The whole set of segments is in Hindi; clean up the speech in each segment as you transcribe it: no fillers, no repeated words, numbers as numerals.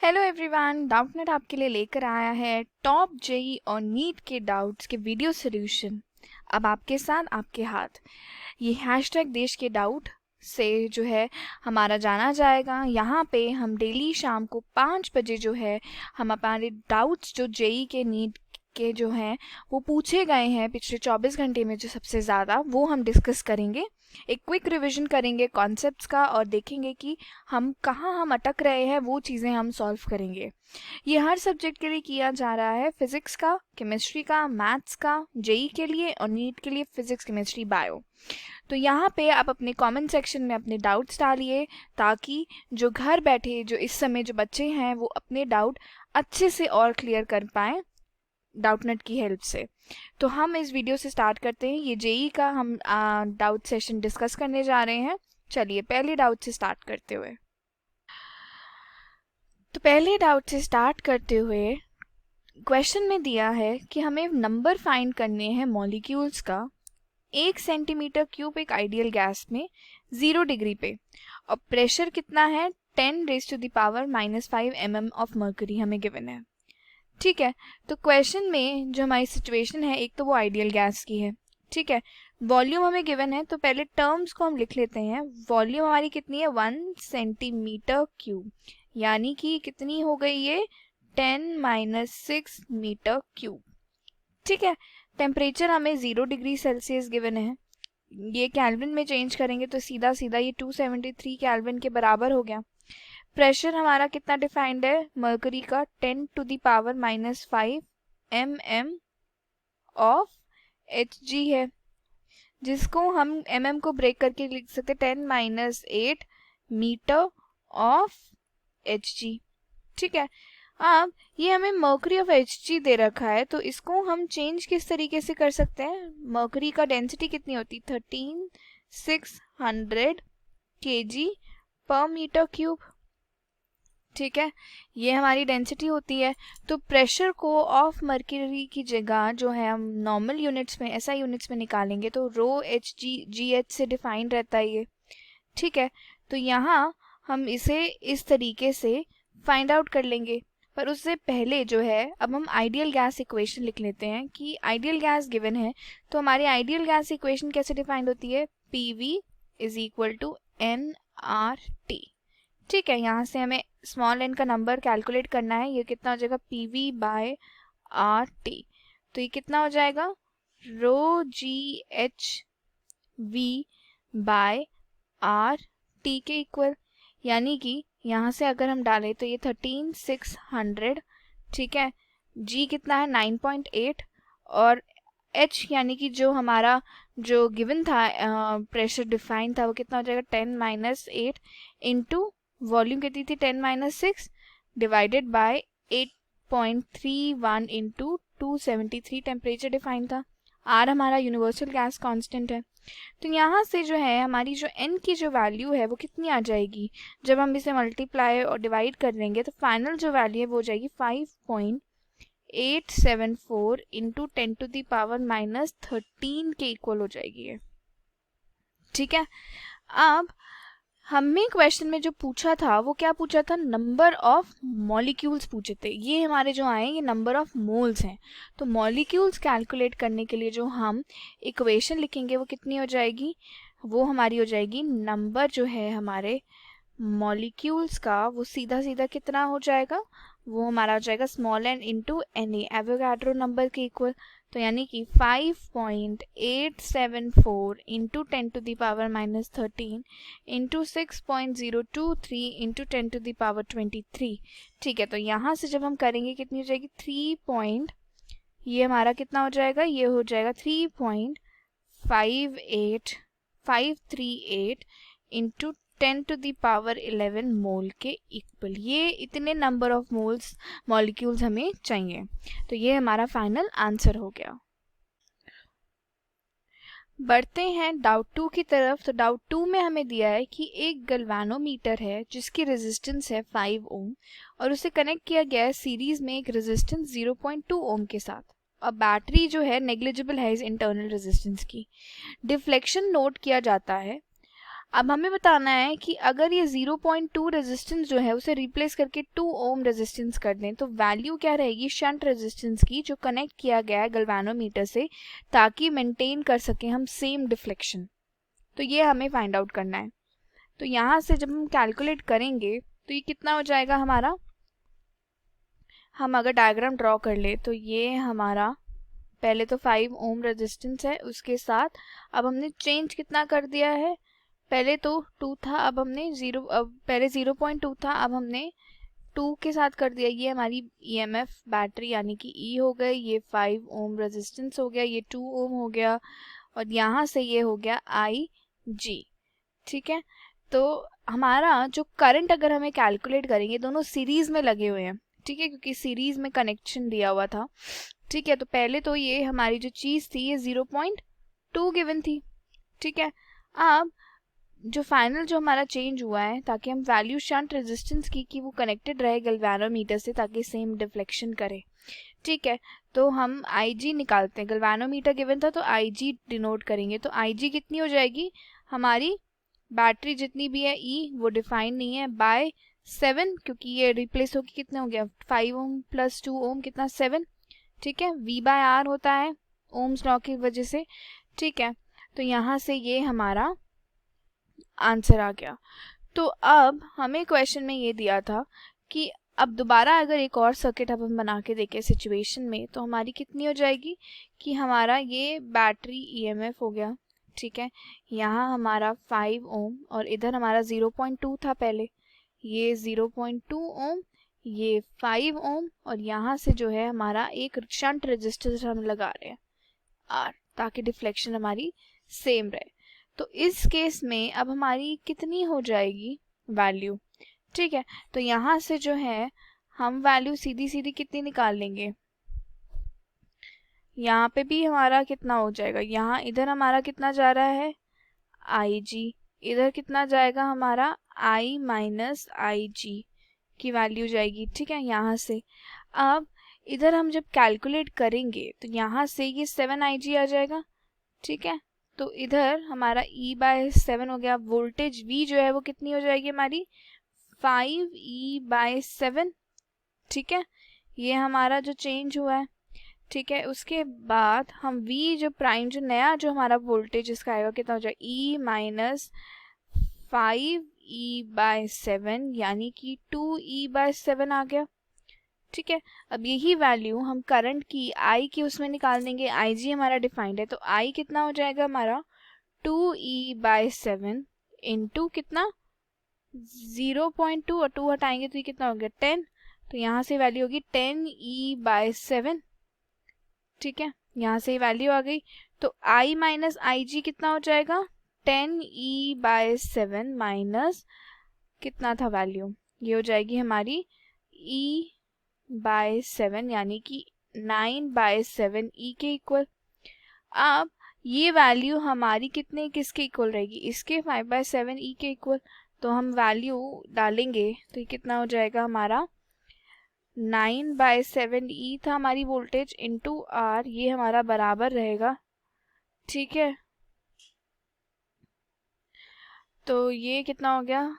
हेलो एवरीवन, डाउटनेट आपके लिए लेकर आया है टॉप जेई और नीट के डाउट्स के वीडियो सॉल्यूशन। अब आपके साथ आपके हाथ ये हैशटैग देश के डाउट से जो है हमारा जाना जाएगा। यहाँ पे हम डेली शाम को 5 बजे जो है हम हमारे डाउट्स जो जेई के नीट के जो हैं वो पूछे गए हैं पिछले 24 घंटे में जो सबसे ज़्यादा वो हम डिस्कस करेंगे। एक क्विक रिवीजन करेंगे कॉन्सेप्ट्स का और देखेंगे कि हम अटक रहे हैं, वो चीज़ें हम सॉल्व करेंगे। ये हर सब्जेक्ट के लिए किया जा रहा है, फिजिक्स का, केमिस्ट्री का, मैथ्स का, जेई के लिए और नीट के लिए फिजिक्स, केमिस्ट्री, बायो। तो यहाँ पे आप अपने कमेंट सेक्शन में अपने डाउट्स डालिए ताकि जो घर बैठे जो इस समय जो बच्चे हैं वो अपने डाउट अच्छे से और क्लियर कर पाएँ डाउटनेट की हेल्प से। तो हम इस वीडियो से स्टार्ट करते हैं। ये जेई का हम डाउट सेशन डिस्कस करने जा रहे हैं। चलिए पहले डाउट से स्टार्ट करते हुए क्वेश्चन में दिया है कि हमें नंबर फाइंड करने हैं मॉलिक्यूल्स का। 1 सेंटीमीटर क्यूब एक आइडियल गैस में 0 डिग्री पे और प्रेशर कितना है 10⁻⁻5 mm ऑफ मर्करी हमें गिवन है। ठीक है, तो क्वेश्चन में जो हमारी सिचुएशन है एक तो वो आइडियल गैस की है। ठीक है, वॉल्यूम हमें गिवन है तो पहले टर्म्स को हम लिख लेते हैं। वॉल्यूम हमारी कितनी है 1 सेंटीमीटर क्यूब, यानी कि कितनी हो गई ये 10⁻6 मीटर क्यूब। ठीक है, टेम्परेचर हमें 0 डिग्री सेल्सियस गिवन है। ये केल्विन में चेंज करेंगे तो सीधा सीधा ये 273 केल्विन के बराबर हो गया। प्रेशर हमारा कितना डिफाइंड है मर्करी का 10⁻⁻5 mm ऑफ Hg है, जिसको हम mm को ब्रेक करके लिख सकते 10⁻8 मीटर ऑफ Hg। ठीक है, अब ये हमें मर्करी ऑफ Hg दे रखा है तो इसको हम चेंज किस तरीके से कर सकते हैं। मर्करी का डेंसिटी कितनी होती 13600 kg पर मीटर क्यूब। ठीक है, ये हमारी डेंसिटी होती है। तो प्रेशर को ऑफ मर्क्यूरी की जगह जो है हम नॉर्मल यूनिट्स में ऐसा यूनिट्स में निकालेंगे तो रो एच जी जी एच से डिफाइंड रहता है ये। ठीक है, तो यहाँ हम इसे इस तरीके से फाइंड आउट कर लेंगे। पर उससे पहले जो है अब हम आइडियल गैस इक्वेशन लिख लेते हैं कि आइडियल गैस गिवन है तो हमारी आइडियल गैस इक्वेशन कैसे डिफाइंड होती है PV is equal to nRT। ठीक है, यहाँ से हमें स्मॉल n का नंबर कैलकुलेट करना है। ये कितना हो जाएगा PV/RT, तो ये कितना हो जाएगा ρGHV/RT के इक्वल, यानी कि यहाँ से अगर हम डालें तो ये 13600। ठीक है, G कितना है 9.8 और H यानी कि जो हमारा जो गिवन था प्रेशर डिफाइन था वो कितना हो जाएगा 10⁻8 इंटू वॉल्यूम कितनी थी 10⁻6 divided by 8.31 into 273 temperature define था। R हमारा यूनिवर्सल गैस कांस्टेंट है। तो यहाँ से जो है हमारी जो n की जो वैल्यू है वो कितनी आ जाएगी, जब हम इसे मल्टीप्लाई और डिवाइड कर देंगे तो फाइनल जो वैल्यू है वो हो जाएगी 5.874 इंटू 10⁻⁻13 के इक्वल हो जाएगी ये। ठीक है, अब हमें क्वेश्चन में जो पूछा था वो क्या पूछा था, नंबर ऑफ मॉलिक्यूल्स पूछे थे। ये हमारे जो आए ये नंबर ऑफ मोल्स हैं। तो मॉलिक्यूल्स कैलकुलेट करने के लिए जो हम इक्वेशन लिखेंगे वो कितनी हो जाएगी, वो हमारी हो जाएगी नंबर जो है हमारे मॉलिक्यूल्स का वो सीधा सीधा कितना हो जाएगा, वो हमारा हो जाएगा small n into Na Avogadro number के इक्वल। तो यानी कि 5.874 इंटू 10⁻⁻13 इंटू 6.023 इंटू 10⁻23। ठीक है, तो यहाँ से जब हम करेंगे कितनी हो जाएगी 3 ये हमारा कितना हो जाएगा, ये हो जाएगा 3.58538 इंटू 10⁻11 मोल के इक्वल। ये इतने नंबर ऑफ मोल्स मॉलिक्यूल्स हमें चाहिए। तो ये हमारा फाइनल आंसर हो गया। बढ़ते हैं डाउट 2 की तरफ। तो डाउट 2 में हमें दिया है कि एक गैल्वेनोमीटर है जिसकी रेजिस्टेंस है 5 ओम और उसे कनेक्ट किया गया है सीरीज में एक रेजिस्टेंस 0.2 ओम के साथ और बैटरी जो है नेग्लिजिबल है इस इंटरनल रेजिस्टेंस की। डिफ्लेक्शन नोट किया जाता है अब हमें बताना है कि अगर ये 0.2 रेजिस्टेंस जो है उसे रिप्लेस करके 2 ओम रेजिस्टेंस कर दें तो वैल्यू क्या रहेगी शंट रेजिस्टेंस की जो कनेक्ट किया गया है गैल्वेनोमीटर से, ताकि मेंटेन कर सकें हम सेम डिफ्लेक्शन। तो ये हमें फाइंड आउट करना है। तो यहाँ से जब हम कैलकुलेट करेंगे तो ये कितना हो जाएगा हमारा, हम अगर डायग्राम ड्रॉ कर ले तो ये हमारा पहले तो 5 ओम रेजिस्टेंस है, उसके साथ अब हमने चेंज कितना कर दिया है, पहले तो 2 था, अब हमने 0, अब पहले 0.2 था, अब हमने 2 के साथ कर दिया। ये हमारी EMF बैटरी यानी कि E हो गई, ये 5 ओम रेजिस्टेंस हो गया, ये 2 ओम हो गया, और यहाँ से ये हो गया IG। ठीक है, तो हमारा जो करंट अगर हमें कैलकुलेट करेंगे, दोनों सीरीज में लगे हुए हैं, ठीक है, क्योंकि सीरीज में कनेक्शन दिया हुआ था। ठीक है, तो पहले तो ये हमारी जो चीज़ थी ये 0.2 गिवन थी। ठीक है, अब जो फाइनल जो हमारा चेंज हुआ है, ताकि हम वैल्यू शंट रेजिस्टेंस की कि वो कनेक्टेड रहे गैल्वेनोमीटर से ताकि सेम डिफ्लेक्शन करे। ठीक है, तो हम IG निकालते हैं, गैल्वेनोमीटर गिवन था तो IG डिनोट करेंगे। तो IG कितनी हो जाएगी हमारी, बैटरी जितनी भी है E वो डिफाइन नहीं है, बाय 7, क्योंकि ये रिप्लेस होकर कितना हो गया 5 ओम प्लस 2 ओम कितना 7। ठीक है, V/R होता है ओम्स लॉ की वजह से। ठीक है, तो यहाँ से ये हमारा आंसर आ गया। तो अब हमें क्वेश्चन में ये दिया था कि अब दोबारा अगर एक और सर्किट अब हम बना के देखें सिचुएशन में, तो हमारी कितनी हो जाएगी कि हमारा ये बैटरी EMF हो गया। ठीक है, यहाँ हमारा 5 ओम और इधर हमारा 0.2 था पहले, ये 0.2 ओम, ये 5 ओम, और यहाँ से जो है हमारा एक शंट रेजिस्टेंस हम लगा रहे हैं R, ताकि डिफ्लेक्शन हमारी सेम रहे। तो इस केस में अब हमारी कितनी हो जाएगी वैल्यू। ठीक है, तो यहाँ से जो है हम वैल्यू सीधी सीधी कितनी निकाल लेंगे, यहाँ पे भी हमारा कितना हो जाएगा, यहाँ इधर हमारा कितना जा रहा है IG, इधर कितना जाएगा हमारा I माइनस IG की वैल्यू जाएगी। ठीक है, यहाँ से अब इधर हम जब कैलकुलेट करेंगे तो यहाँ से ये 7IG आ जाएगा। ठीक है, तो इधर हमारा E/7 हो गया, वोल्टेज V जो है वो कितनी हो जाएगी हमारी 5E/7। ठीक है, ये हमारा जो चेंज हुआ है। ठीक है, उसके बाद हम V जो प्राइम जो नया जो हमारा वोल्टेज इसका आएगा कितना हो जाएगा E माइनस 5E/7 यानी कि 2E/7 आ गया। ठीक है, अब यही वैल्यू हम करंट की I की उसमें निकाल देंगे, IG हमारा डिफाइंड है, तो I कितना हो जाएगा हमारा 2E/7 इंटू कितना 0.2 और 2 हटाएंगे तो ये कितना हो गया 10, तो यहाँ से वैल्यू होगी 10E/7। ठीक है, यहाँ से वैल्यू आ गई, तो I माइनस IG कितना हो जाएगा 10E/7 माइनस कितना था वैल्यू, ये हो जाएगी हमारी E/7 यानी कि 9/7 E के इक्वल। अब ये वैल्यू हमारी कितने किसके इक्वल रहेगी, इसके 5/7 E के इक्वल। तो हम वैल्यू डालेंगे तो ये कितना हो जाएगा हमारा 9/7 E था हमारी वोल्टेज इंटू R, ये हमारा बराबर रहेगा। ठीक है, तो ये कितना हो गया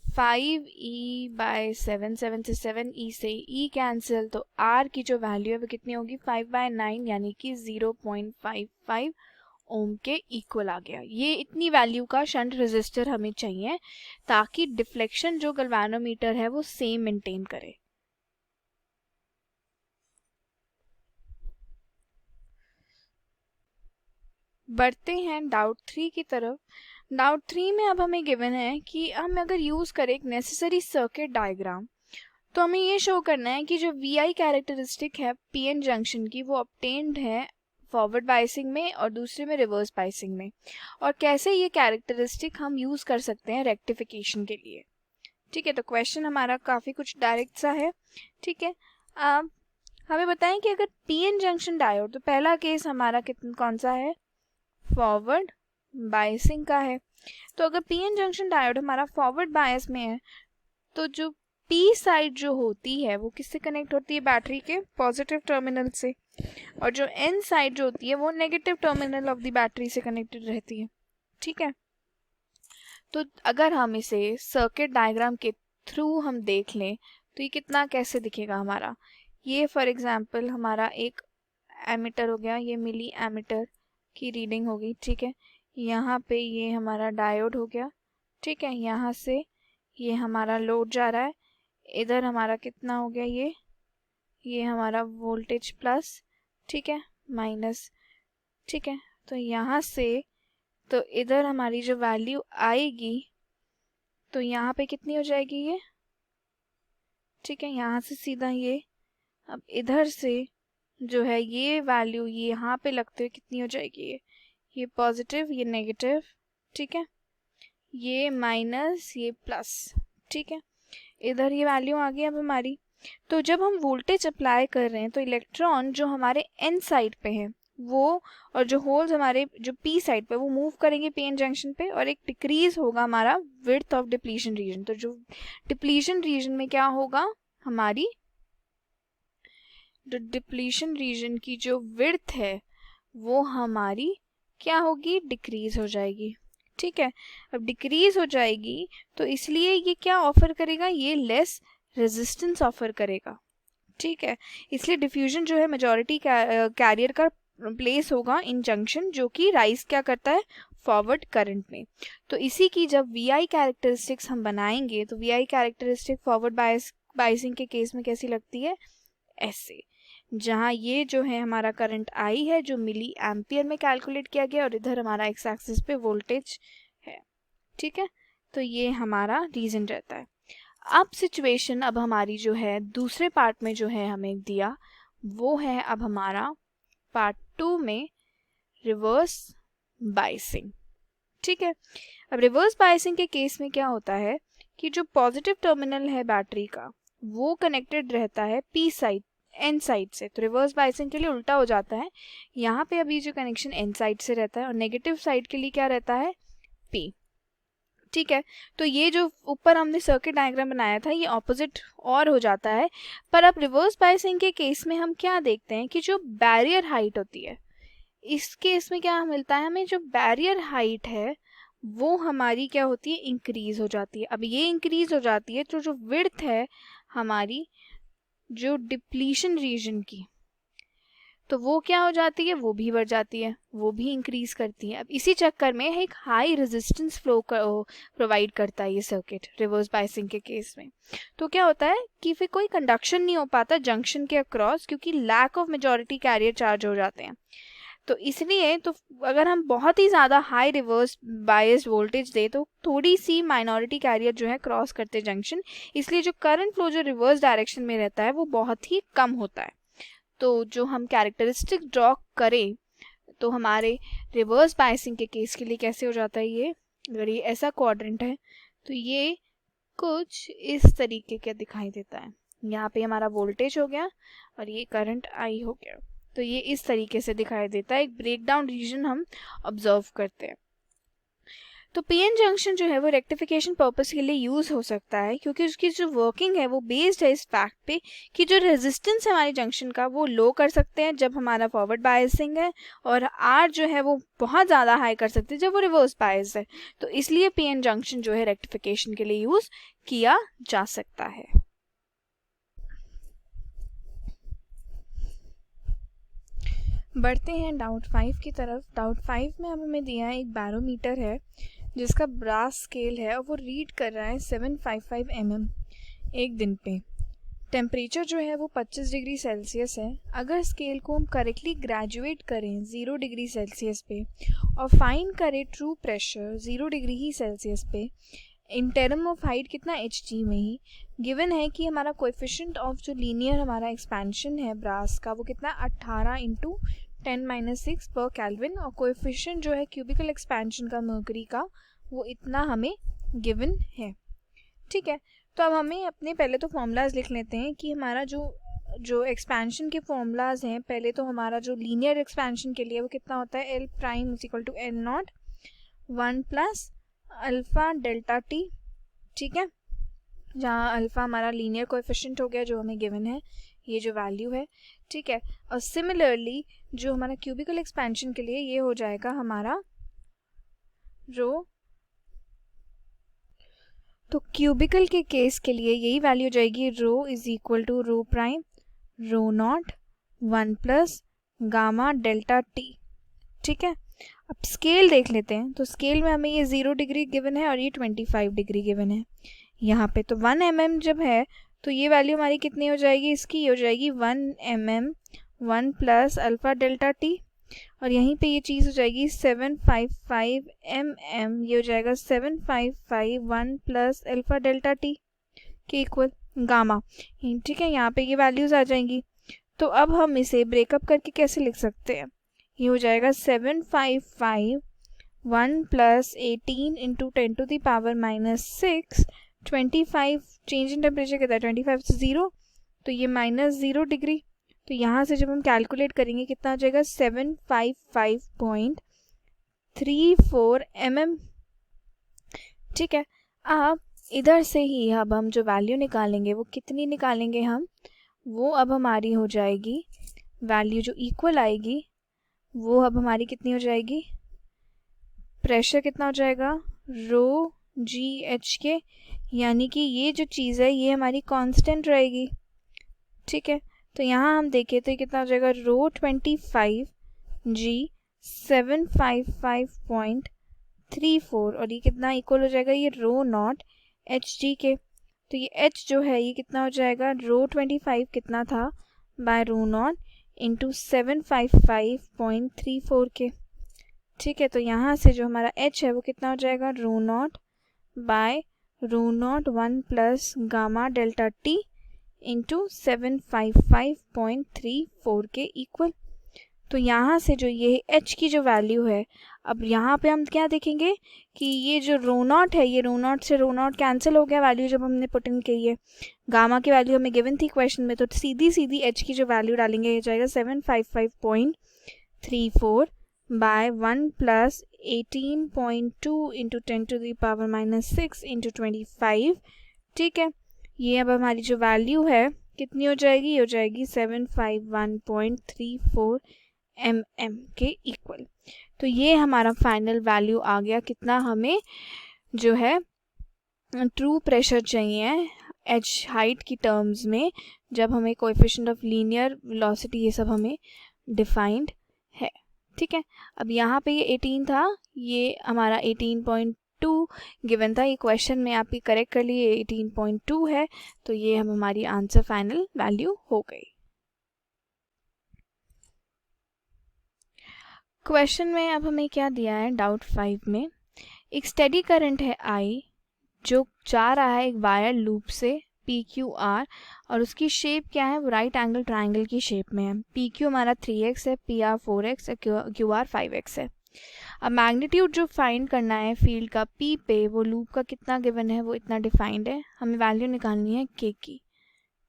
5E/7, 7 से 7E से E कैंसिल, तो R की जो वैल्यू है वो कितनी होगी 5/9 यानी कि 0.55 ओम के इक्वल आ गया। ये इतनी वैल्यू का शंट रेजिस्टर हमें चाहिए ताकि डिफ्लेक्शन जो गैल्वेनोमीटर है वो सेम मेंटेन करे। बढ़ते हैं डाउट 3 की तरफ। डाउट 3 में अब हमें गिवन है कि हम अगर यूज़ करें एक नेसेसरी सर्किट डायग्राम, तो हमें ये शो करना है कि जो VI कैरेक्टरिस्टिक है PN जंक्शन की वो ऑब्टेन्ड है फॉरवर्ड बायसिंग में और दूसरे में रिवर्स बायसिंग में, और कैसे ये कैरेक्टरिस्टिक हम यूज़ कर सकते हैं रेक्टिफिकेशन के लिए। ठीक है, तो क्वेश्चन हमारा काफ़ी कुछ डायरेक्ट सा है। ठीक है, अब हमें बताएं कि अगर PN जंक्शन डायोड, तो पहला केस हमारा कौन सा है फॉरवर्ड बायसिंग का है। तो अगर PN जंक्शन डायोड हमारा फॉरवर्ड बायस में है तो जो P साइड जो होती है वो किससे कनेक्ट होती है बैटरी के पॉजिटिव टर्मिनल से, और जो N साइड जो होती है वो negative terminal of the battery से कनेक्टेड रहती है। ठीक है, तो अगर हम इसे सर्किट डायग्राम के थ्रू हम देख लें तो ये कितना कैसे दिखेगा हमारा। ये फॉर एग्जांपल हमारा एक एमीटर हो गया, ये मिली एमीटर की रीडिंग होगी, ठीक है। यहाँ पे ये हमारा डायोड हो गया, ठीक है। यहाँ से ये हमारा लोड जा रहा है, इधर हमारा कितना हो गया, ये हमारा वोल्टेज प्लस, ठीक है, माइनस, ठीक है। तो यहाँ से तो इधर हमारी जो वैल्यू आएगी तो यहाँ पे कितनी हो जाएगी ये, ठीक है। यहाँ से सीधा ये, अब इधर से जो है ये वैल्यू ये यहाँ पे लगते हुए कितनी हो जाएगी, ये पॉजिटिव, ये नेगेटिव, ठीक है, ये माइनस, ये प्लस, ठीक है। इधर ये वैल्यू आ गई अब हमारी। तो जब हम वोल्टेज अप्लाई कर रहे हैं तो इलेक्ट्रॉन जो हमारे एन साइड पे है वो, और जो होल्स हमारे जो पी साइड पे वो मूव करेंगे पी एन जंक्शन पे, और एक डिक्रीज होगा हमारा विड्थ ऑफ डिप्लीशन रीजन। तो जो डिप्लीशन रीजन में क्या होगा, हमारी जो डिप्लीशन रीजन की जो विड्थ है वो हमारी क्या होगी, डिक्रीज हो जाएगी, ठीक है। अब डिक्रीज हो जाएगी तो इसलिए ये क्या ऑफर करेगा, ये लेस रेजिस्टेंस ऑफर करेगा, ठीक है। इसलिए डिफ्यूजन जो है मेजॉरिटी कैरियर का प्लेस होगा इन जंक्शन, जो कि राइज क्या करता है, फॉरवर्ड करंट में। तो इसी की जब वी आई कैरेक्टरिस्टिक्स हम बनाएंगे तो V I characteristic forward biasing के केस में कैसी लगती है, ऐसे, जहाँ ये जो है हमारा करंट आई है जो मिली एम्पियर में कैलकुलेट किया गया, और इधर हमारा एक्स एक्सिस पे वोल्टेज है, ठीक है। तो ये हमारा रीजन रहता है। अब सिचुएशन अब हमारी जो है दूसरे पार्ट में जो है हमें दिया वो है अब हमारा पार्ट 2 में रिवर्स बायसिंग, ठीक है। अब रिवर्स बायसिंग के केस में क्या होता है कि जो पॉजिटिव टर्मिनल है बैटरी का वो कनेक्टेड रहता है पी साइड, एन साइड से। तो रिवर्स बायसिंग के लिए उल्टा हो जाता है, यहाँ पे अभी जो कनेक्शन एन साइड से रहता है और नेगेटिव साइड के लिए क्या रहता है, पी, ठीक है। तो ये जो ऊपर हमने सर्किट डायग्राम बनाया था ये ऑपोजिट और हो जाता है। पर अब रिवर्स बायसिंग के केस में हम क्या देखते हैं कि जो बैरियर हाइट होती है, इस केस में क्या मिलता है हमें, जो बैरियर हाइट है वो हमारी क्या होती है, इंक्रीज हो जाती है। अब ये इंक्रीज हो जाती है तो जो विड्थ है हमारी जो डिप्लीशन रीजन की, तो वो क्या हो जाती है, वो भी बढ़ जाती है, वो भी इंक्रीज करती है। अब इसी चक्कर में एक हाई रेजिस्टेंस फ्लो प्रोवाइड करता है ये सर्किट रिवर्स बायसिंग के केस में। तो क्या होता है कि फिर कोई कंडक्शन नहीं हो पाता जंक्शन के अक्रॉस, क्योंकि lack of majority carrier charge हो जाते हैं। तो इसलिए तो अगर हम बहुत ही ज़्यादा हाई रिवर्स बायस्ड वोल्टेज दे तो थोड़ी सी माइनॉरिटी कैरियर जो है क्रॉस करते जंक्शन, इसलिए जो करंट फ्लो जो रिवर्स डायरेक्शन में रहता है वो बहुत ही कम होता है। तो जो हम कैरेक्टरिस्टिक ड्रॉ करें तो हमारे रिवर्स बायसिंग के केस के लिए कैसे हो जाता है, ये अगर ये ऐसा क्वाड्रेंट है तो ये कुछ इस तरीके का दिखाई देता है। यहाँ पे हमारा वोल्टेज हो गया और ये करंट आई हो गया, तो ये इस तरीके से दिखाई देता है। एक ब्रेकडाउन रीजन हम ऑब्जर्व करते हैं। तो पीएन जंक्शन जो है वो रेक्टिफिकेशन पर्पस के लिए यूज़ हो सकता है, क्योंकि उसकी जो वर्किंग है वो बेस्ड है इस फैक्ट पे कि जो रेजिस्टेंस है हमारे जंक्शन का वो लो कर सकते हैं जब हमारा फॉरवर्ड बायसिंग है, और आर जो है वो बहुत ज़्यादा हाई कर सकते हैं जब वो रिवर्स बायस है। तो इसलिए पीएन जंक्शन जो है रेक्टिफिकेशन के लिए यूज़ किया जा सकता है। बढ़ते हैं डाउट 5 की तरफ। डाउट 5 में अब हमें दिया है एक बैरोमीटर है जिसका ब्रास स्केल है और वो रीड कर रहा है 755 mm एक दिन पे। टेम्परेचर जो है वो 25 डिग्री सेल्सियस है। अगर स्केल को हम करेक्टली ग्रेजुएट करें 0 डिग्री सेल्सियस पे और फाइंड करें ट्रू प्रेशर 0 डिग्री ही सेल्सियस पे इन टर्म ऑफ हाइट कितना HG में ही, गिवन है कि हमारा कोएफिशिएंट ऑफ जो लीनियर हमारा एक्सपेंशन है ब्रास का वो कितना 18 इंटू 10⁻6 पर केल्विन, और कोएफिशिएंट जो है क्यूबिकल एक्सपेंशन का मर्करी का वो इतना हमें गिवन है, ठीक है। तो अब हमें अपने पहले तो फॉर्मूलाज लिख लेते हैं कि हमारा जो एक्सपेंशन के फॉर्मूलाज हैं, पहले तो हमारा जो लीनियर एक्सपेंशन के लिए वो कितना होता है, L prime is equal to L naught 1 plus alpha delta T, ठीक है, जहाँ अल्फ़ा हमारा लीनियर कोएफिशिएंट हो गया जो हमें गिवन है, ये जो वैल्यू है, ठीक है। और सिमिलरली जो हमारा क्यूबिकल एक्सपेंशन के लिए ये हो जाएगा हमारा रो तो क्यूबिकल के केस के लिए यही वैल्यू हो जाएगी rho is equal to rho prime rho not 1 plus gamma delta T. ठीक है, अब स्केल देख लेते हैं। तो स्केल में हमें ये 0 डिग्री गिवन है और ये 25 डिग्री गिवन है यहाँ पे। तो 1 mm जब है तो ये वैल्यू हमारी कितनी हो जाएगी, इसकी हो जाएगी 1 mm 1 plus alpha delta T, और यहीं पे ये चीज़ हो जाएगी 755 mm, ये हो जाएगा 755 1 प्लस अल्फ़ा डेल्टा टी के इक्वल गामा। ठीक है, यहाँ पे ये वैल्यूज़ आ जाएंगी। तो अब हम इसे ब्रेकअप करके कैसे लिख सकते हैं, ये हो जाएगा 755 1 plus 18 into 10 to the power -6, 25 change in temperature कितना है 25 से 0, तो ये -0 डिग्री। तो यहाँ से जब हम कैलकुलेट करेंगे कितना हो जाएगा 755.34 mm। ठीक है, अब इधर से ही अब हम जो वैल्यू निकालेंगे वो कितनी निकालेंगे हम, वो अब हमारी हो जाएगी वैल्यू जो इक्वल आएगी वो अब हमारी कितनी हो जाएगी, प्रेशर कितना हो जाएगा रो जी एच के, यानी कि ये जो चीज़ है ये हमारी कांस्टेंट रहेगी। ठीक है, तो यहाँ हम देखें तो ये कितना हो जाएगा रो 25 जी 755.34, और ये कितना इक्वल हो जाएगा ये रो नॉट एच जी के। तो ये एच जो है ये कितना हो जाएगा रो 25 कितना था बाय रो नॉट इंटू 755.34 के। ठीक है, तो यहाँ से जो हमारा एच है वो कितना हो जाएगा rho not by rho not 1 plus gamma delta t into 755.34 के इक्वल। तो यहाँ से जो ये एच की जो वैल्यू है, अब यहाँ पे हम क्या देखेंगे कि ये जो रो नॉट है ये रो नॉट से रो नॉट कैंसिल हो गया वैल्यू जब हमने पुट इन की है। गामा की वैल्यू हमें गिवन थी क्वेश्चन में, तो सीधी एच की जो वैल्यू डालेंगे ये जाएगा 755.34 by 1 plus 18.2 into 10 to the power -6 into 25। ठीक है, ये अब हमारी जो वैल्यू है कितनी हो जाएगी, ये हो जाएगी 751.34 mm के इक्वल। तो ये हमारा फाइनल वैल्यू आ गया, कितना हमें जो है ट्रू प्रेशर चाहिए एच हाइट की टर्म्स में, जब हमें कोएफिशिएंट ऑफ लीनियर वेलोसिटी ये सब हमें डिफाइंड है। ठीक है, अब यहाँ पे ये 18 था, ये हमारा 18.2 गिवन था, ये क्वेश्चन में आप ये करेक्ट कर लिए 18.2 है, तो ये हम हमारी आंसर फाइनल वैल्यू हो गई। क्वेश्चन में अब हमें क्या दिया है डाउट 5 में, एक स्टेडी करंट है आई जो जा रहा है एक वायर लूप से PQR, और उसकी शेप क्या है, वो राइट एंगल ट्राइंगल की शेप में है। PQ हमारा 3x है, PR 4x है, QR 5x है। अब मैग्नीट्यूड जो फाइंड करना है फील्ड का P पे, वो लूप का कितना गिवन है वो इतना डिफाइंड है, हमें वैल्यू निकालनी है K की।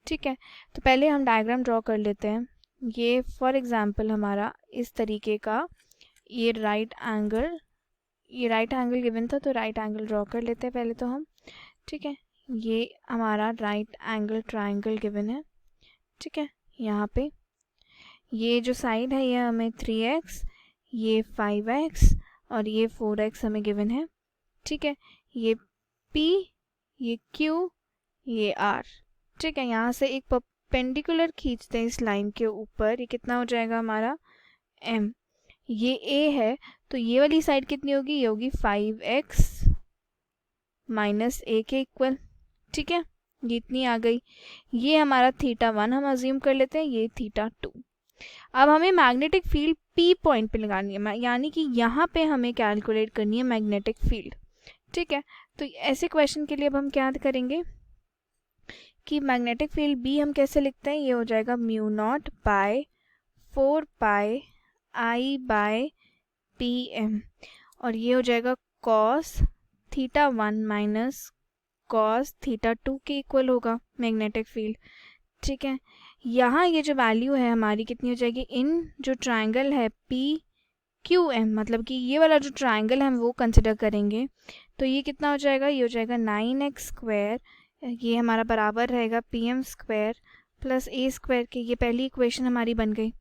ठीक है, तो पहले हम डायग्राम ड्रॉ कर लेते हैं। ये फॉर एग्जांपल हमारा इस तरीके का ये राइट एंगल गिवन था, तो राइट एंगल ड्रॉ कर लेते हैं पहले तो हम। ठीक है, ये हमारा राइट एंगल ट्राइंगल गिवन है। ठीक है, यहाँ पे ये जो साइड है ये हमें 3x, ये 5x और ये 4x हमें गिवन है। ठीक है, ये P, ये Q, ये R। ठीक है, यहाँ से एक परपेंडिकुलर खींचते हैं इस लाइन के ऊपर, ये कितना हो जाएगा हमारा M। ये A है, तो ये वाली साइड कितनी होगी, ये होगी 5x माइनस A के इक्वल। ठीक है, ये इतनी आ गई। ये हमारा θ1 हम अज्यूम कर लेते हैं, ये θ2। अब हमें मैग्नेटिक फील्ड P पॉइंट पे लगानी है, यानी कि यहाँ पे हमें कैलकुलेट करनी है मैग्नेटिक फील्ड। ठीक है, तो ऐसे क्वेश्चन के लिए अब हम क्या करेंगे कि मैग्नेटिक फील्ड B हम कैसे लिखते हैं, ये हो जाएगा mu naught by 4 pi I by PM, और ये हो जाएगा cos θ1 माइनस cos θ2 के इक्वल होगा मैग्नेटिक फील्ड। ठीक है, यहाँ ये जो वैल्यू है हमारी कितनी हो जाएगी, इन जो ट्राइंगल है PQM, मतलब कि ये वाला जो ट्राइंगल है हम वो कंसिडर करेंगे, तो ये कितना हो जाएगा, ये हो जाएगा 9x स्क्वायर, ये हमारा बराबर रहेगा PM square plus A square के। ये पहली इक्वेशन हमारी बन गई।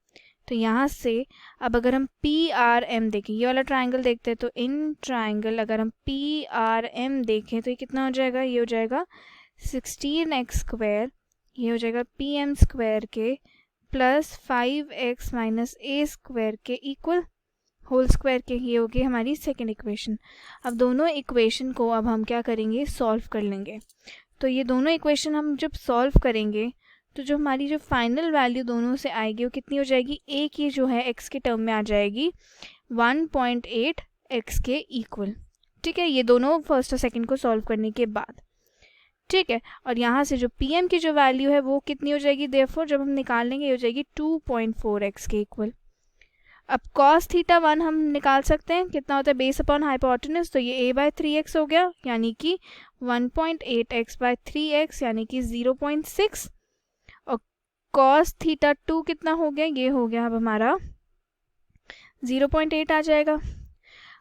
तो यहाँ से अब अगर हम पी आर एम देखें, ये वाला ट्राइंगल देखते हैं, तो इन ट्राइंगल अगर हम पी आर एम देखें तो ये कितना हो जाएगा, ये हो जाएगा 16x², ये हो जाएगा पी एम स्क्वायर के प्लस 5x माइनस ए स्क्वायर के इक्वल होल स्क्वायर के। ये होगी हमारी सेकेंड इक्वेशन। अब दोनों इक्वेशन को अब हम क्या करेंगे, सॉल्व कर लेंगे। तो ये दोनों इक्वेशन हम जब सॉल्व करेंगे तो जो हमारी जो फाइनल वैल्यू दोनों से आएगी वो कितनी हो जाएगी, ए की जो है x के टर्म में आ जाएगी 1.8 x के इक्वल। ठीक है, ये दोनों फर्स्ट और सेकंड को सॉल्व करने के बाद। ठीक है, और यहाँ से जो pm की जो वैल्यू है वो कितनी हो जाएगी, देयरफॉर जब हम निकाल लेंगे ये हो जाएगी 2.4 x के इक्वल। अब cos थीटा 1 हम निकाल सकते हैं, कितना होता है बेस अपॉन हाइपोटेनस, तो ये a/3x हो गया, यानी कि 1.8x/3x यानी कि 0.6। और cos थीटा 2 कितना हो गया, ये हो गया अब हमारा 0.8 आ जाएगा।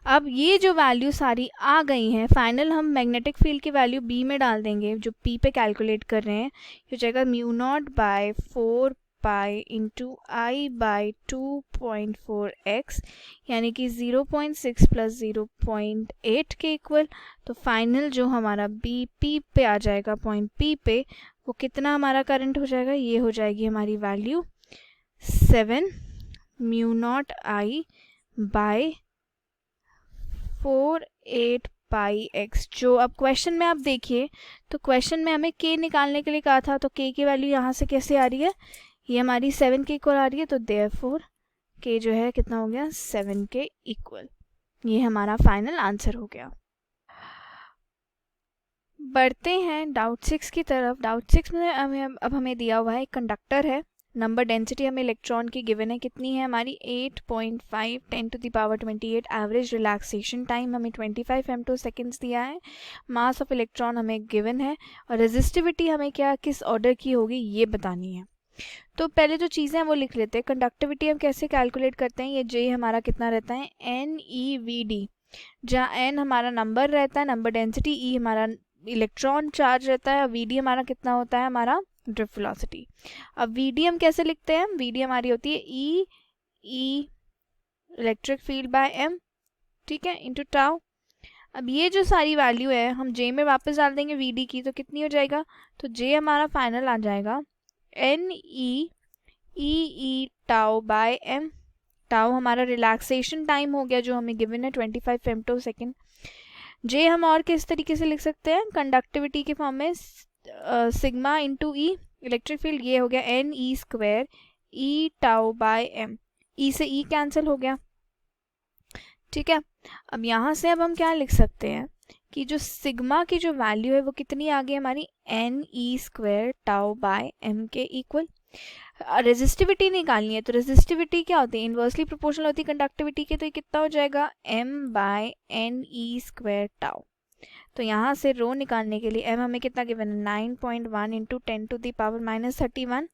अब ये जो वैल्यू सारी आ गई हैं, फाइनल हम मैग्नेटिक फील्ड की वैल्यू b में डाल देंगे जो p पे कैलकुलेट कर रहे हैं। ये हो जाएगा μ0/4 pi into I by 2.4x यानी कि 0.6 प्लस 0.8 के इक्वल। तो फाइनल जो हमारा बी पी पे आ जाएगा, पॉइंट पी पे, वो कितना हमारा करंट हो जाएगा, ये हो जाएगी हमारी value 7 μ0 I by 4/8 pi x। जो अब क्वेश्चन में आप देखिए तो क्वेश्चन में हमें k निकालने के लिए कहा था, तो k की वैल्यू यहाँ से कैसे आ रही है, ये हमारी 7 के इक्वल आ रही है, तो देयरफॉर k जो है कितना हो गया, 7 के इक्वल। ये हमारा फाइनल आंसर हो गया। बढ़ते हैं डाउट 6 की तरफ। डाउट 6 में अब हमें दिया हुआ है एक कंडक्टर है, नंबर डेंसिटी हमें इलेक्ट्रॉन की गिवन है, कितनी है हमारी 8.5 10⁻28। एवरेज रिलैक्सेशन टाइम हमें 25 femtoseconds दिया है। मास ऑफ इलेक्ट्रॉन हमें गिवन है और रेजिस्टिविटी हमें क्या किस ऑर्डर की होगी ये बतानी है। तो पहले जो चीज़ें हैं वो लिख लेते हैं। कंडक्टिविटी हम कैसे कैलकुलेट करते हैं, ये J हमारा कितना रहता है NeVd, जहाँ N हमारा नंबर रहता है, नंबर डेंसिटी, E हमारा इलेक्ट्रॉन चार्ज रहता है, Vd हमारा कितना होता है, हमारा ड्रिफ्ट वेलोसिटी। अब Vd हम कैसे लिखते हैं, Vd हमारी होती है E electric field by m, ठीक है, इंटू टाउ। अब ये जो सारी वैल्यू है हम J में वापस डाल देंगे Vd की, तो कितनी हो जाएगा, तो J हमारा फाइनल आ जाएगा NE tau by m। Tau हमारा रिलैक्सेशन टाइम हो गया जो हमें गिवन है 25 femtosecond। J हम और किस तरीके से लिख सकते हैं, कंडक्टिविटी के फॉर्म में sigma into E electric field, ये हो गया NE² E tau by m। E से E कैंसिल हो गया, ठीक है। अब यहाँ से अब हम क्या लिख सकते हैं कि जो सिग्मा की जो वैल्यू है वो कितनी आ गई हमारी NE² टाउ बाय m के इक्वल। रेजिस्टिविटी निकालनी है, तो रेजिस्टिविटी क्या होती है, इन्वर्सली प्रोपोर्शनल होती है कंडक्टिविटी के, तो ये कितना हो जाएगा m बाय NE² टाउ। तो यहाँ से रो निकालने के लिए m हमें कितना गिवन है 9.1 इंटू 10⁻31।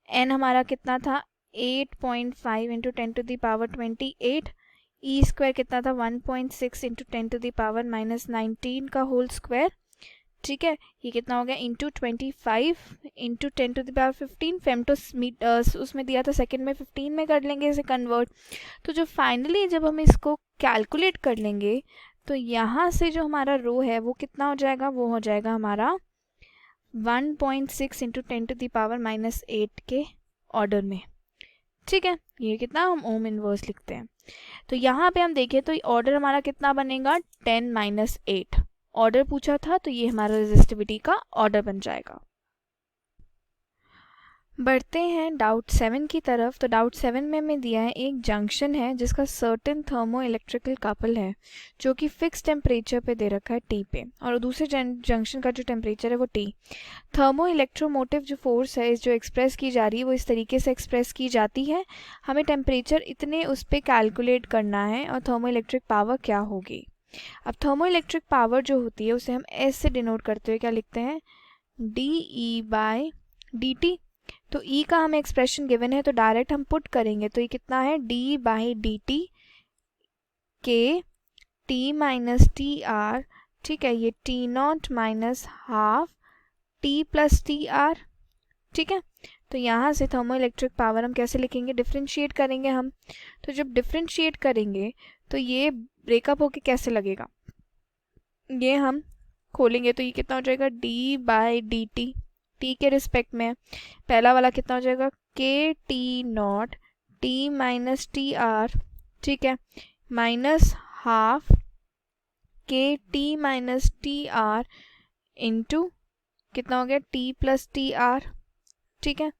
n हमारा कितना था 8.5 इंटू 10⁻28। E² कितना था 1.6 इंटू 10⁻19 का होल स्क्वायर, ठीक है। ये कितना हो गया इंटू 25 इंटू 10⁻15 फेम्टो उसमें दिया था सेकंड में, 15 में कर लेंगे इसे कन्वर्ट। तो जो फाइनली जब हम इसको कैलकुलेट कर लेंगे तो यहाँ से जो हमारा रो है वो कितना हो जाएगा, वो हो जाएगा हमारा 1.6 इंटू 10⁻8 के ऑर्डर में, ठीक है। ये कितना हम ओम इनवर्स लिखते हैं। तो यहाँ पे हम देखें तो ऑर्डर हमारा कितना बनेगा 10-8 ऑर्डर पूछा था, तो ये हमारा रेजिस्टिविटी का ऑर्डर बन जाएगा। बढ़ते हैं डाउट 7 की तरफ। तो डाउट 7 में हमें दिया है एक जंक्शन है जिसका सर्टेन थर्मो इलेक्ट्रिकल कपल है जो कि फिक्स टेम्परेचर पे दे रखा है T पे, और दूसरे जंक्शन का जो टेम्परेचर है वो T। थर्मो इलेक्ट्रोमोटिव जो फोर्स है जो एक्सप्रेस की जा रही है वो इस तरीके से एक्सप्रेस की जाती है, हमें टेम्परेचर इतने उस पर कैलकुलेट करना है और थर्मो इलेक्ट्रिक पावर क्या होगी। अब थर्मो इलेक्ट्रिक पावर जो होती है उसे हम S से डिनोट करते हुए क्या लिखते हैं, dE/dt। तो E का हमें एक्सप्रेशन गिवन है तो डायरेक्ट हम पुट करेंगे, तो ये कितना है d/dt के T-TR, ठीक है, ये T0 minus half T plus TR, ठीक है। तो यहाँ से थर्मो इलेक्ट्रिक पावर हम कैसे लिखेंगे, डिफ्रेंशिएट करेंगे हम। तो जब डिफ्रेंशिएट करेंगे तो ये ब्रेकअप होके कैसे लगेगा, ये हम खोलेंगे तो ये कितना हो जाएगा, D by D T, T के रिस्पेक्ट में। पहला वाला कितना हो जाएगा, के T not T minus T R, ठीक है, माइनस हाफ के T minus T R into कितना हो गया, टी प्लस टी आर, ठीक है।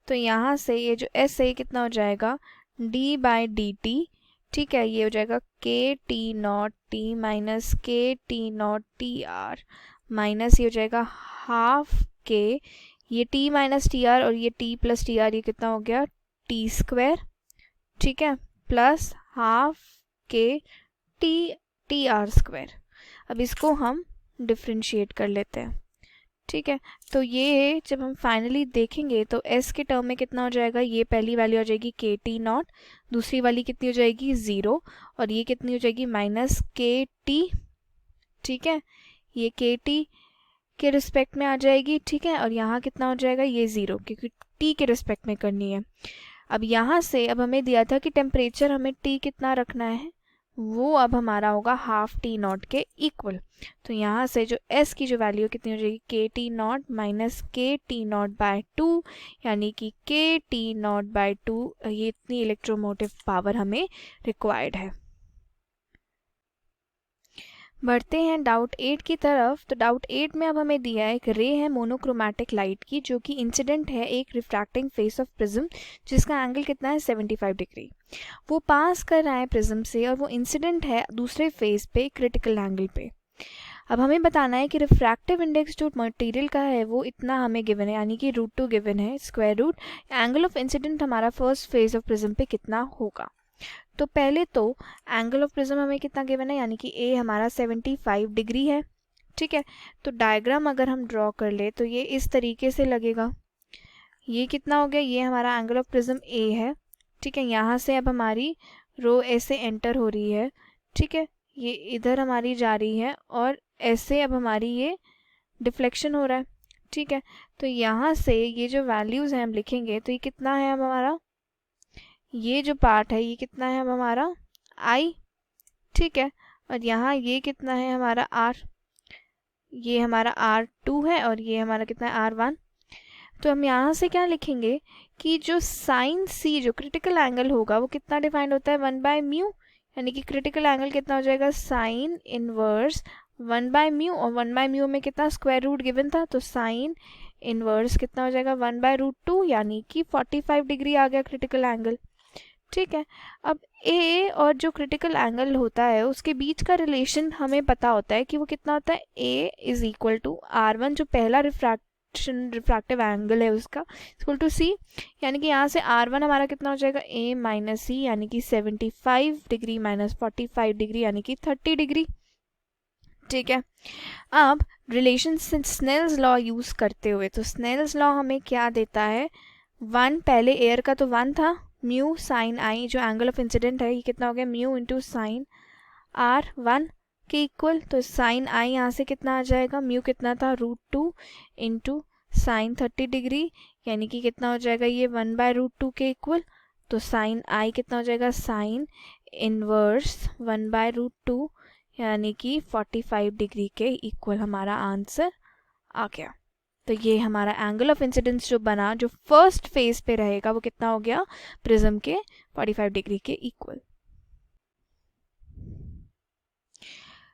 तो यहाँ से ये जो एस है कितना हो जाएगा, डी बाई डी टी, ठीक है, ये हो जाएगा के टी नॉट टी माइनस के T not T R, minus ये हो जाएगा हाफ के, ये टी माइनस टी आर और ये टी प्लस टी आर, ये कितना हो गया, टी स्क्वायर, ठीक है, प्लस हाफ के टी आर स्क्वायर। अब इसको हम डिफ्रेंशिएट कर लेते हैं, ठीक है। तो ये जब हम फाइनली देखेंगे तो s के टर्म में कितना हो जाएगा, ये पहली वाली हो जाएगी के टी नॉट, दूसरी वाली कितनी हो जाएगी 0, और ये कितनी हो जाएगी माइनस के टी, ठीक है, ये के टी के रिस्पेक्ट में आ जाएगी, ठीक है, और यहाँ कितना हो जाएगा, ये 0, क्योंकि t के रिस्पेक्ट में करनी है। अब यहाँ से अब हमें दिया था कि टेम्परेचर हमें t कितना रखना है, वो अब हमारा होगा हाफ टी नॉट के इक्वल। तो यहाँ से जो s की जो वैल्यू कितनी हो जाएगी, के टी नॉट माइनस के टी नॉट बाय 2, यानी कि के टी नॉट बाय 2, ये इतनी इलेक्ट्रोमोटिव पावर हमें रिक्वायर्ड है। बढ़ते हैं डाउट 8 की तरफ। तो डाउट 8 में अब हमें दिया है एक रे है मोनोक्रोमैटिक लाइट की, जो कि इंसिडेंट है एक रिफ्रैक्टिंग फेस ऑफ प्रिज्म, जिसका एंगल कितना है 75 डिग्री। वो पास कर रहा है प्रिज्म से और वो इंसिडेंट है दूसरे फेस पे क्रिटिकल एंगल पे। अब हमें बताना है कि रिफ्रैक्टिव इंडेक्स जो मटेरियल का है वो इतना हमें गिवन है, यानी कि √2 गिवन है, square root angle of incidence हमारा फर्स्ट फेज ऑफ प्रिज्म पे कितना होगा। तो पहले तो एंगल ऑफ प्रिज्म हमें कितना गिवन है, यानी कि ए हमारा 75 डिग्री है, ठीक है। तो डायग्राम अगर हम ड्रॉ कर ले तो ये इस तरीके से लगेगा, ये कितना हो गया, ये हमारा एंगल ऑफ प्रिज्म ए है, ठीक है। यहाँ से अब हमारी रो ऐसे एंटर हो रही है, ठीक है, ये इधर हमारी जा रही है और ऐसे अब हमारी ये डिफ्लेक्शन हो रहा है, ठीक है। तो यहाँ से ये जो वैल्यूज़ हैं हम लिखेंगे तो ये कितना है अब हमारा, ये जो पार्ट है ये कितना है अब हमारा I, ठीक है, और यहाँ ये कितना है हमारा R, ये हमारा R2 है और ये हमारा कितना है R1। तो हम यहाँ से क्या लिखेंगे कि जो साइन C जो क्रिटिकल एंगल होगा वो कितना डिफाइंड होता है 1/μ, यानी कि क्रिटिकल एंगल कितना हो जाएगा साइन इनवर्स 1/μ, और 1/μ में कितना स्क्वायर रूट गिवन था, तो साइन इनवर्स कितना हो जाएगा 1/√2, यानी कि 45 डिग्री आ गया क्रिटिकल एंगल, ठीक है। अब ए और जो क्रिटिकल एंगल होता है उसके बीच का रिलेशन हमें पता होता है कि वो कितना होता है, ए इज इक्वल टू R1 जो पहला रिफ्रैक्टिव एंगल है उसका इक्वल टू C, यानी कि यहाँ से R1 हमारा कितना हो जाएगा A माइनस C, यानी कि 75 डिग्री माइनस 45 डिग्री यानी कि 30 डिग्री, ठीक है। अब रिलेशन स्नेल्स लॉ यूज करते हुए, तो स्नेल्स लॉ हमें क्या देता है, 1 पहले एयर का तो 1 था, म्यू साइन आई जो एंगल ऑफ इंसिडेंट है ये कितना हो गया म्यू इंटू साइन R1 के इक्वल, तो साइन आई यहाँ से कितना आ जाएगा, म्यू कितना था √2 इंटू साइन 30 डिग्री, यानी कि कितना हो जाएगा ये 1/√2 के इक्वल। तो साइन आई कितना हो जाएगा साइन इनवर्स 1/√2, यानी कि 45 डिग्री के इक्वल हमारा आंसर आ गया। तो ये हमारा एंगल ऑफ इंसिडेंस जो बना जो फर्स्ट फेज पे रहेगा वो कितना हो गया प्रिज्म के 45 डिग्री के इक्वल।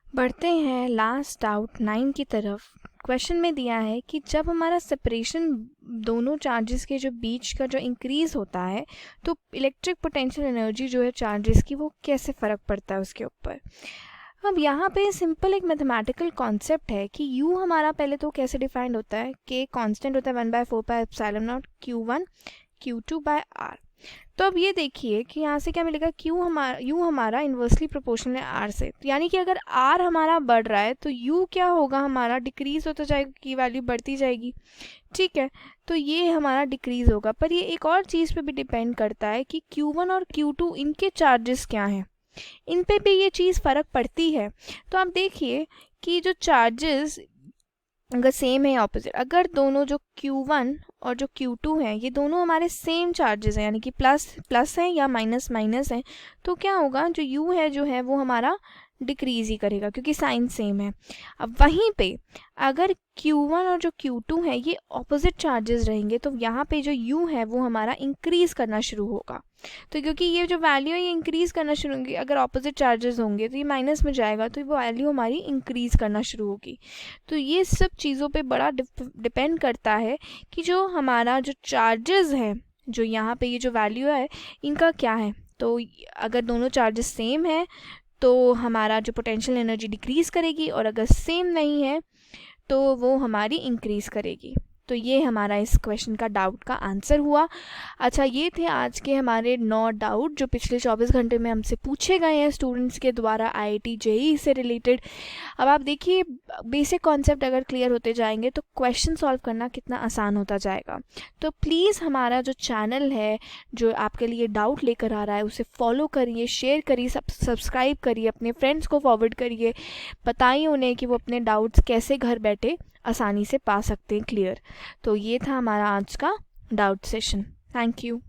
बढ़ते हैं लास्ट डाउट 9 की तरफ। क्वेश्चन में दिया है कि जब हमारा सेपरेशन दोनों चार्जेस के जो बीच का जो इंक्रीज होता है तो इलेक्ट्रिक पोटेंशियल एनर्जी जो है चार्जेस की वो कैसे फ़र्क पड़ता है उसके ऊपर। अब यहाँ पे सिंपल एक मैथमेटिकल कॉन्सेप्ट है कि U हमारा पहले तो कैसे डिफाइंड होता है, K कांस्टेंट होता है 1/4πε0 Q1 Q2/R। तो अब ये देखिए कि यहाँ से क्या मिलेगा, U हमारा इन्वर्सली प्रोपोर्शनल है R से, तो यानी कि अगर R हमारा बढ़ रहा है तो U क्या होगा हमारा डिक्रीज होता जाएगा, की वैल्यू बढ़ती जाएगी, ठीक है। तो ये हमारा डिक्रीज होगा, पर ये एक और चीज़ पे भी डिपेंड करता है कि Q1 और Q2 इनके चार्जेस क्या हैं, इन पे भी ये चीज़ फ़र्क पड़ती है। तो आप देखिए कि जो चार्जेस अगर सेम है ऑपोजिट, अगर दोनों जो Q1 और जो Q2 है ये दोनों हमारे सेम चार्जेस हैं, यानी कि प्लस प्लस है या माइनस माइनस है, तो क्या होगा, जो U है जो है वो हमारा डिक्रीज ही करेगा क्योंकि साइन सेम है। अब वहीं पे अगर Q1 और जो Q2 है ये ऑपोजिट चार्जेस रहेंगे तो यहाँ पे जो U है वो हमारा इंक्रीज करना शुरू होगा। तो क्योंकि ये जो वैल्यू है ये इंक्रीज करना शुरू होगी, अगर ऑपोजिट चार्जेस होंगे तो ये माइनस में जाएगा, तो वो वैल्यू हमारी इंक्रीज करना शुरू होगी। तो ये सब चीज़ों पे बड़ा डिपेंड करता है कि जो हमारा जो चार्जेस है, जो यहाँ पे ये जो वैल्यू है इनका क्या है। तो अगर दोनों चार्जेस सेम है तो हमारा जो पोटेंशियल एनर्जी डिक्रीज़ करेगी, और अगर सेम नहीं है तो वो हमारी इंक्रीज़ करेगी। तो ये हमारा इस क्वेश्चन का डाउट का आंसर हुआ। अच्छा, ये थे आज के हमारे 9 डाउट जो पिछले 24 घंटे में हमसे पूछे गए हैं स्टूडेंट्स के द्वारा IIT JEE से रिलेटेड। अब आप देखिए, बेसिक कॉन्सेप्ट अगर क्लियर होते जाएंगे तो क्वेश्चन सॉल्व करना कितना आसान होता जाएगा। तो प्लीज़ हमारा जो चैनल है जो आपके लिए डाउट लेकर आ रहा है उसे फॉलो करिए, शेयर करिए, सब्सक्राइब करिए, अपने फ्रेंड्स को फॉरवर्ड करिए, बताइए उन्हें कि वो अपने डाउट्स कैसे घर बैठे आसानी से पा सकते हैं क्लियर। तो ये था हमारा आज का डाउट सेशन। Thank you.